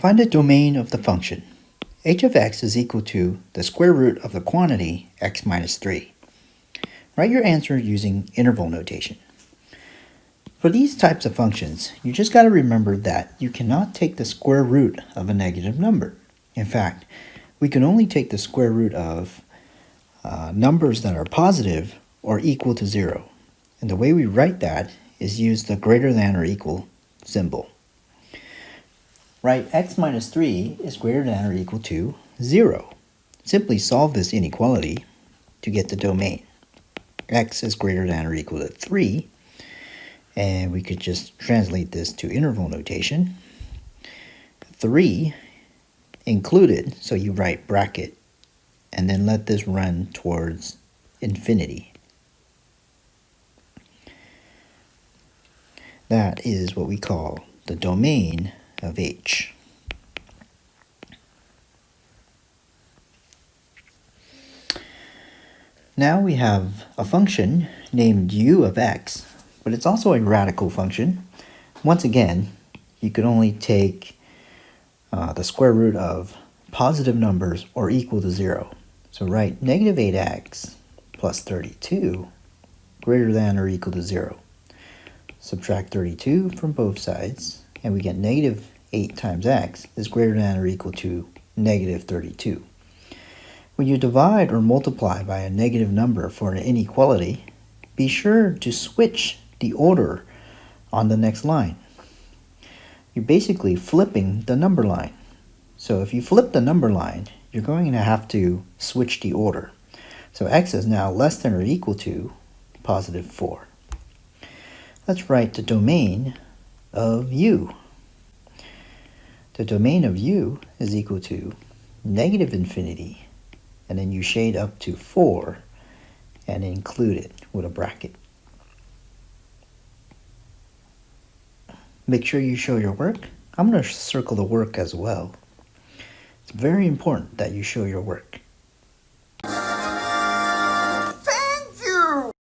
Find the domain of the function. h of x is equal to the square root of the quantity x minus 3. Write your answer using interval notation. For these types of functions, you just got to remember that you cannot take the square root of a negative number. In fact, we can only take the square root of numbers that are positive or equal to 0. And the way we write that is use the greater than or equal symbol. Write x minus 3 is greater than or equal to 0. Simply solve this inequality to get the domain. X is greater than or equal to 3, and we could just translate this to interval notation. 3 included, so you write bracket, and then let this run towards infinity. That is what we call the domain of h. Now we have a function named u of x, but it's also a radical function. Once again, you could only take the square root of positive numbers or equal to 0. So write negative 8x plus 32 greater than or equal to 0. Subtract 32 from both sides, and we get negative 8 times x is greater than or equal to negative 32. When you divide or multiply by a negative number for an inequality, be sure to switch the order on the next line. You're basically flipping the number line. So if you flip the number line, you're going to have to switch the order. So x is now less than or equal to positive 4. Let's write the domain of u. The domain of u is equal to negative infinity, and then you shade up to 4 and include it with a bracket. Make sure you show your work. I'm going to circle the work as well. It's very important that you show your work.